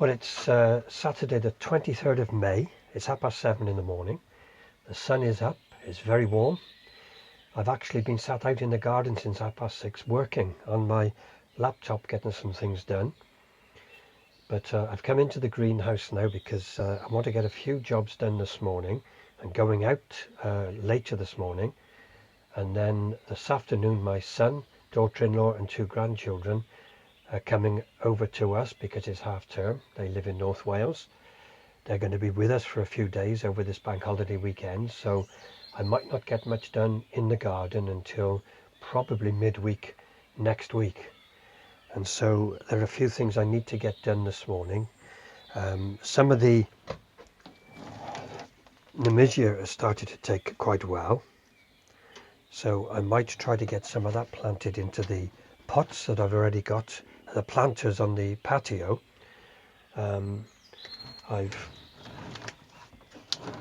Well, it's Saturday the 23rd of May. It's 7:30 in the morning. The sun is up. It's very warm. I've actually been sat out in the garden since 6:30 working on my laptop, getting some things done. But I've come into the greenhouse now because I want to get a few jobs done this morning. I'm going out later this morning. And then this afternoon, my son, daughter-in-law and two grandchildren are coming over to us because it's half term. They live in North Wales. They're going to be with us for a few days over this bank holiday weekend, so I might not get much done in the garden until probably midweek next week. And so there are a few things I need to get done this morning. Some of the Nemisia has started to take quite well, so I might try to get some of that planted into the pots that I've already got, the planters on the patio. I've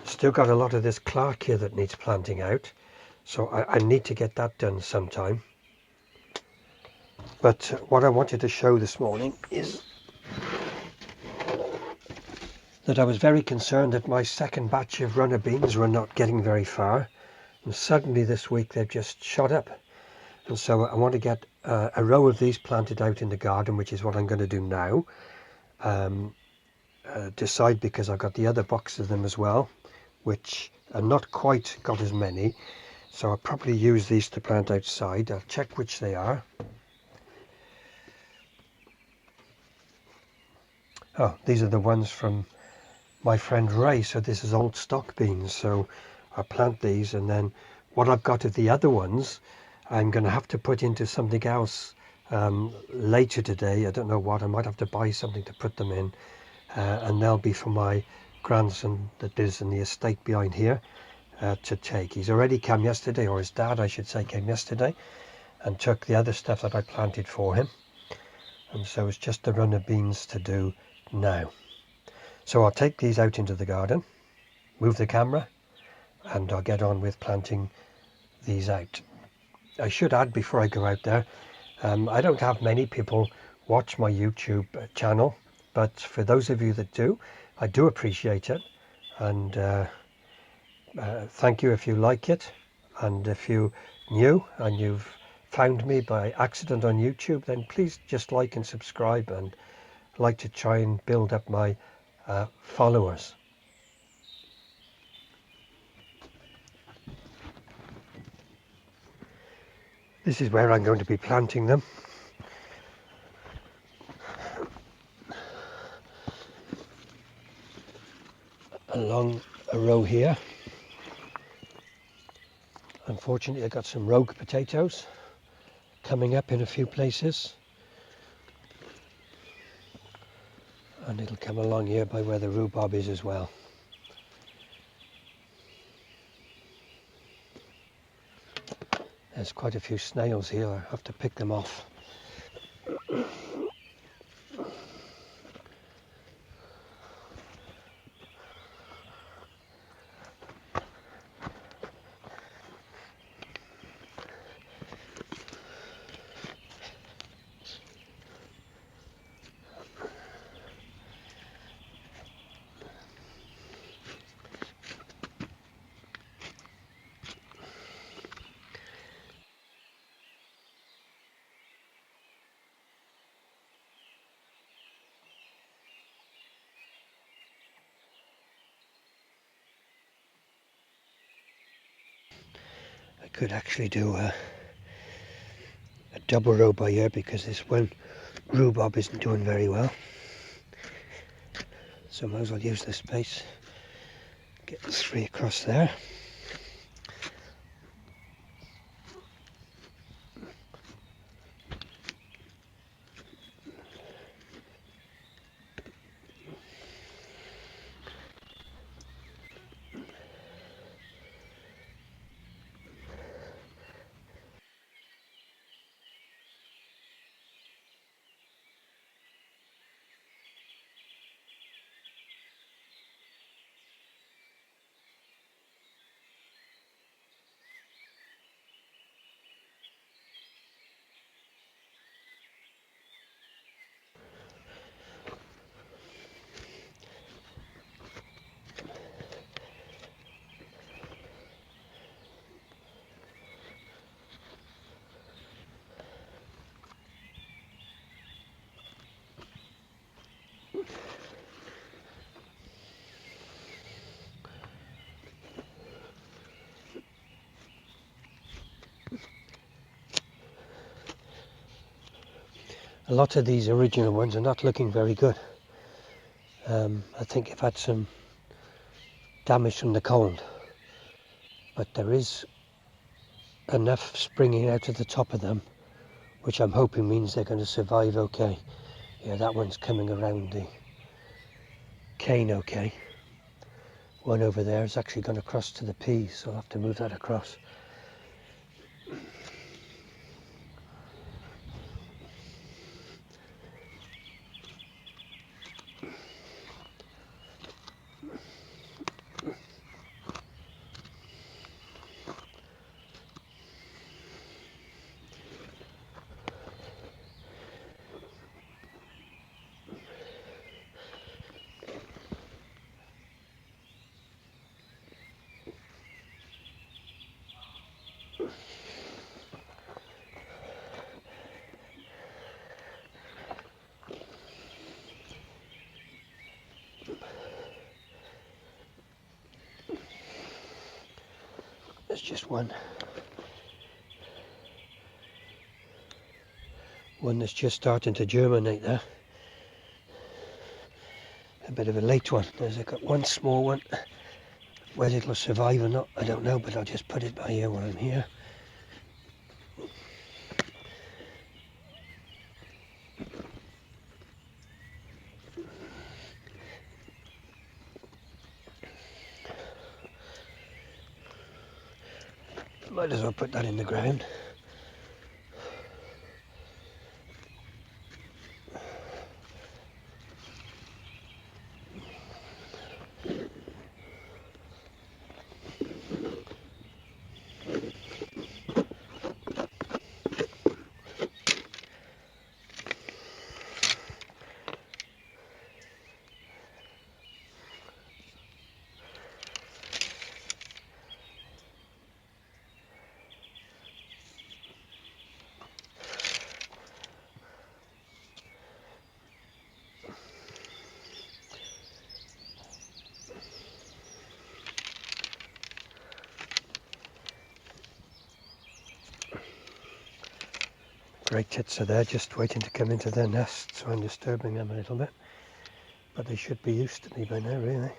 still got a lot of this Clark here that needs planting out, so I need to get that done sometime. But what I wanted to show this morning is that I was very concerned that my second batch of runner beans were not getting very far, and suddenly this week they've just shot up. And so I want to get a row of these planted out in the garden, which is what I'm going to do now. Decide, because I've got the other box of them as well, which are not quite got as many, so I'll probably use these to plant outside. I'll check which they are. Oh, these are the ones from my friend Ray, so this is old stock beans, so I'll plant these, and then what I've got of the other ones I'm going to have to put into something else later today. I don't know what. I might have to buy something to put them in, and they'll be for my grandson that lives in the estate behind here to take. He's already come yesterday, or his dad I should say came yesterday and took the other stuff that I planted for him, and so it's just the runner beans to do now. So I'll take these out into the garden, move the camera, and I'll get on with planting these out. I should add before I go out there, I don't have many people watch my YouTube channel, but for those of you that do, I do appreciate it, and thank you if you like it. And if you're new and you've found me by accident on YouTube, then please just like and subscribe, and I'd like to try and build up my followers. This is where I'm going to be planting them. Along a row here. Unfortunately, I got some rogue potatoes coming up in a few places, and it'll come along here by where the rhubarb is as well. There's quite a few snails here. I have to pick them off. I could actually do a double row by here, because this one rhubarb isn't doing very well. So I might as well use this space. Get the three across there. A lot of these original ones are not looking very good. I think I've had some damage from the cold, but there is enough springing out of the top of them, which I'm hoping means they're going to survive okay. Yeah, that one's coming around the cane okay. One over there is actually going to cross to the peas, so I'll have to move that across. There's just one that's just starting to germinate there. A bit of a late one. I've got one small one. Whether it'll survive or not, I don't know, but I'll just put it by here while I'm here. Might as well put that in the ground. Great tits are there, just waiting to come into their nest, so I'm disturbing them a little bit. But they should be used to me by now, really.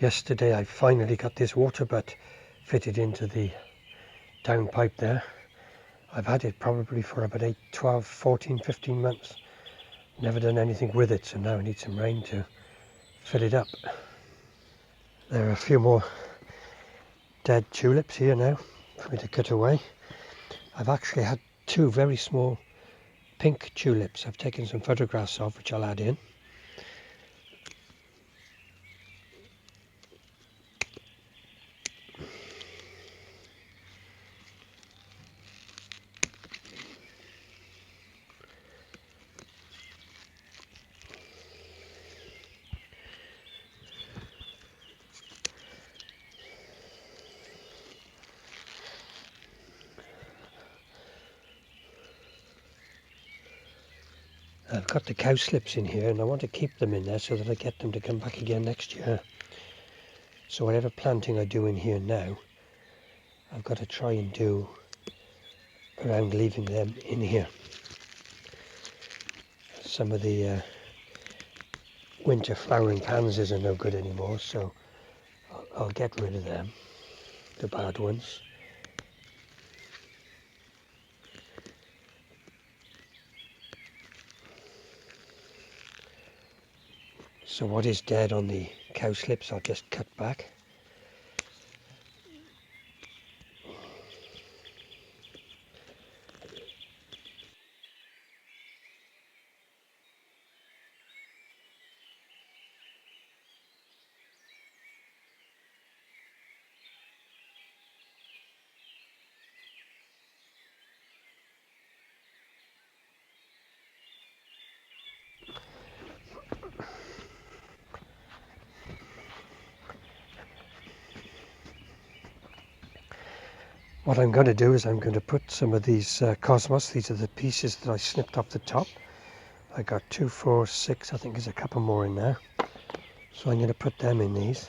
Yesterday I finally got this water butt fitted into the downpipe there. I've had it probably for about 8, 12, 14, 15 months. Never done anything with it, so now I need some rain to fill it up. There are a few more dead tulips here now for me to cut away. I've actually had 2 very small pink tulips I've taken some photographs of, which I'll add in. I've got the cowslips in here and I want to keep them in there so that I get them to come back again next year. So whatever planting I do in here now, I've got to try and do around leaving them in here. Some of the winter flowering pansies are no good anymore, so I'll get rid of them, the bad ones. So what is dead on the cowslips I'll just cut back. what I'm going to do is I'm going to put some of these cosmos. These are the pieces that I snipped off the top. I got 2, 4, 6, I think there's a couple more in there. So I'm going to put them in these.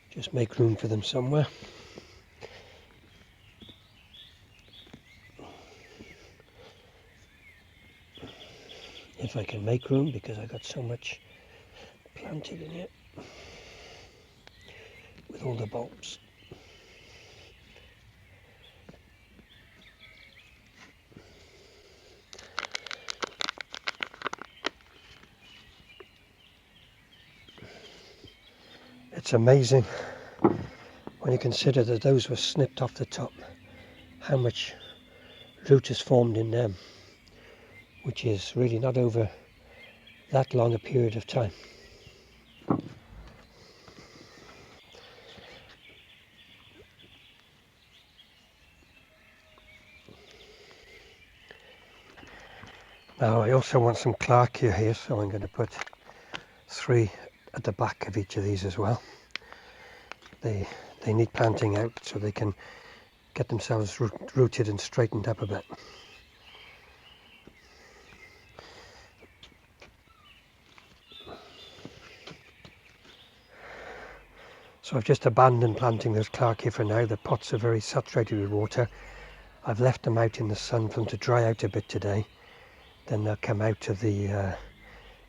Just make room for them somewhere. If I can make room, because I got so much planted in here with all the bulbs. It's amazing when you consider that those were snipped off the top, how much root is formed in them, which is really not over that long a period of time. Now I also want some Clarkia here, so I'm going to put 3 at the back of each of these as well. They need planting out so they can get themselves rooted and straightened up a bit. So I've just abandoned planting those Clarkia for now. The pots are very saturated with water. I've left them out in the sun for them to dry out a bit today. Then they'll come out of the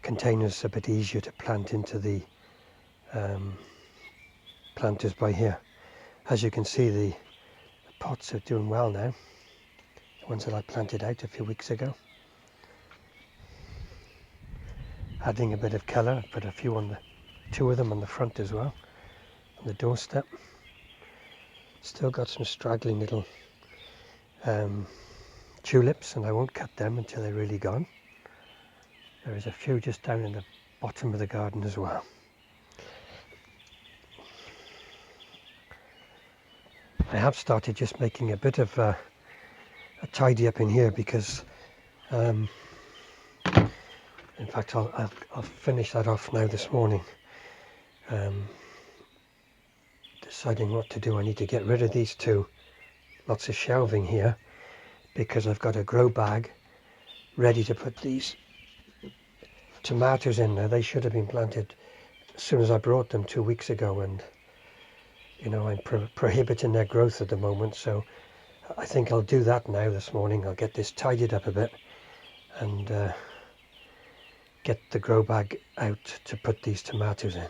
containers a bit easier to plant into the planters by here. As you can see, the pots are doing well now. The ones that I planted out a few weeks ago. Adding a bit of colour. I put a few on 2 of them on the front as well, on the doorstep. Still got some straggling little tulips, and I won't cut them until they're really gone. There is a few just down in the bottom of the garden as well. I have started just making a bit of a tidy up in here because in fact I'll finish that off now this morning. Deciding what to do. I need to get rid of these 2 lots of shelving here because I've got a grow bag ready to put these tomatoes in there. They should have been planted as soon as I brought them 2 weeks ago, and you know, I'm prohibiting their growth at the moment, so I think I'll do that now this morning. I'll get this tidied up a bit and get the grow bag out to put these tomatoes in.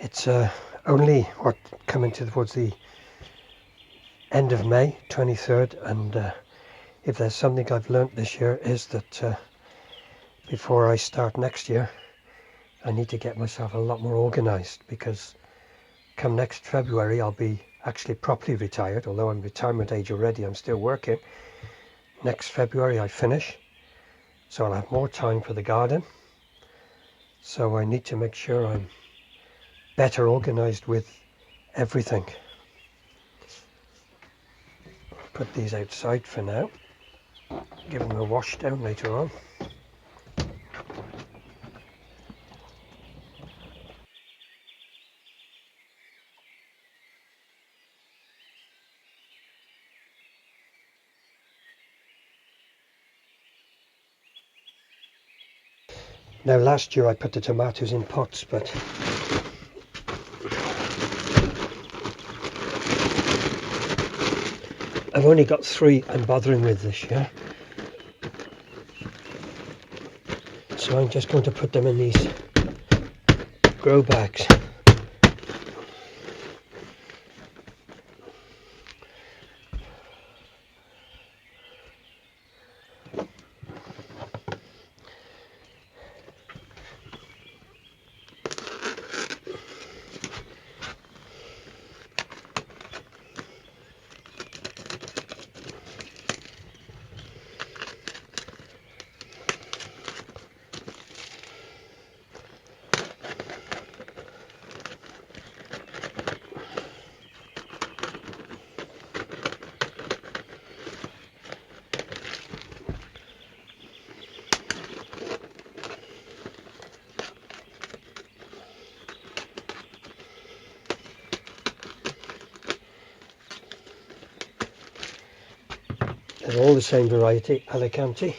It's only coming towards the end of May, 23rd, and if there's something I've learnt this year is that before I start next year, I need to get myself a lot more organised, because come next February I'll be actually properly retired. Although I'm retirement age already, I'm still working. Next February I finish, so I'll have more time for the garden. So I need to make sure I'm better organised with everything. Put these outside for now, give them a wash down later on. Now last year I put the tomatoes in pots, but I've only got 3 I'm bothering with this year. So I'm just going to put them in these grow bags. They're all the same variety, Alicante.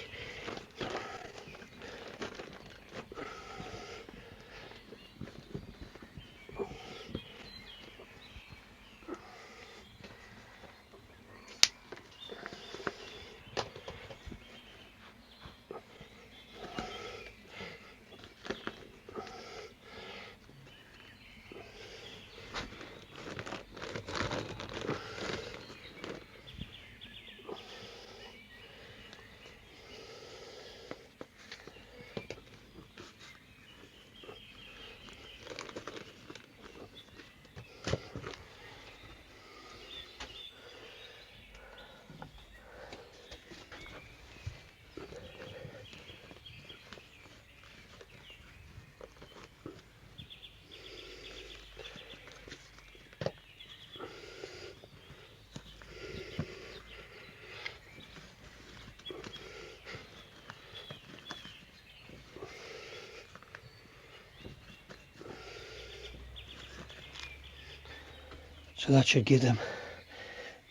So that should give them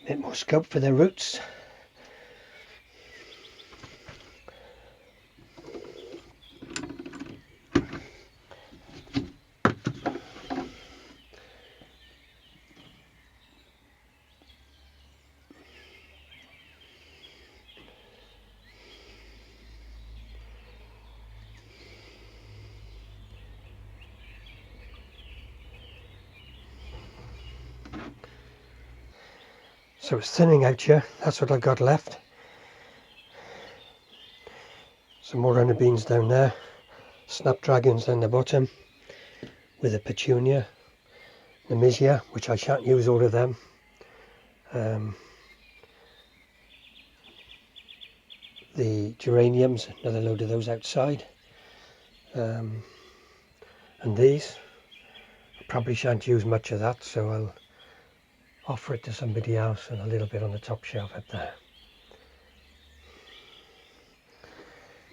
a bit more scope for their roots. So it's thinning out here, that's what I've got left. Some more runner beans down there, snapdragons down the bottom, with a petunia, Nemisia, which I shan't use all of them. The geraniums, another load of those outside. And these, I probably shan't use much of that, so I'll offer it to somebody else, and a little bit on the top shelf up there.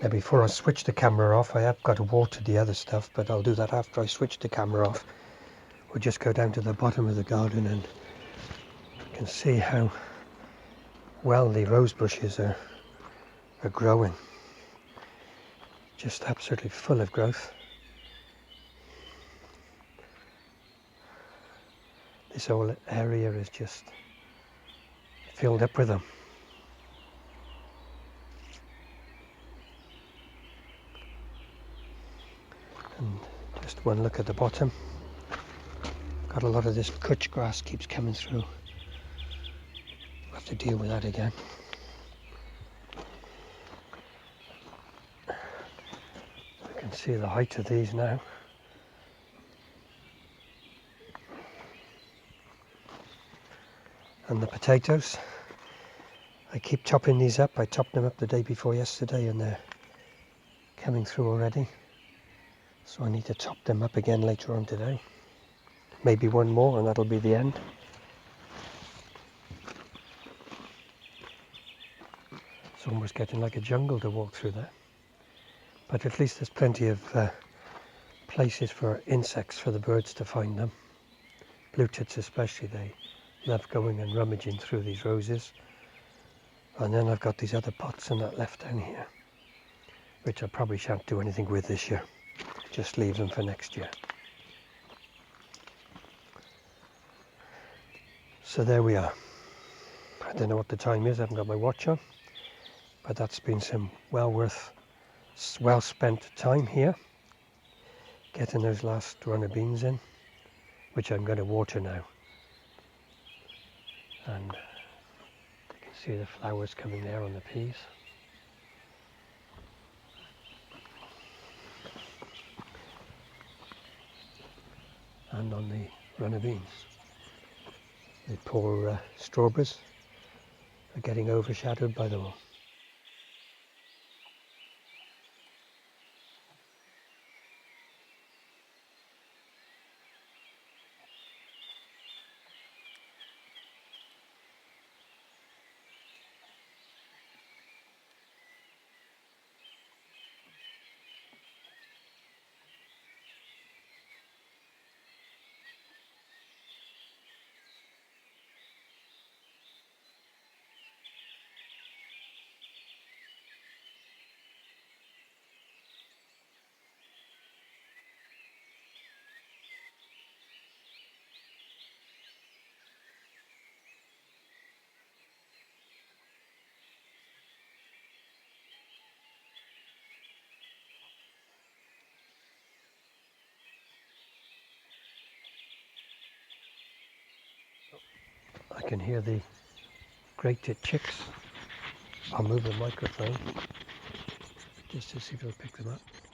Now before I switch the camera off, I have got to water the other stuff, but I'll do that after I switch the camera off. We'll just go down to the bottom of the garden and you can see how well the rose bushes are growing. Just absolutely full of growth. This whole area is just filled up with them. And just one look at the bottom. Got a lot of this kutch grass keeps coming through. We'll have to deal with that again. You can see the height of these now. And the potatoes, I keep chopping these up. I chopped them up the day before yesterday and they're coming through already. So I need to chop them up again later on today. Maybe one more and that'll be the end. It's almost getting like a jungle to walk through there. But at least there's plenty of places for insects, for the birds to find them. Blue tits especially, they love going and rummaging through these roses. And then I've got these other pots and that left down here, which I probably shan't do anything with this year. Just leave them for next year. So there we are. I don't know what the time is, I haven't got my watch on, but that's been some well spent time here, getting those last run of beans in, which I'm going to water now. And you can see the flowers coming there on the peas. And on the run of beans. The poor strawberries are getting overshadowed by them all. can hear the great chicks. I'll move the microphone just to see if it'll pick them up.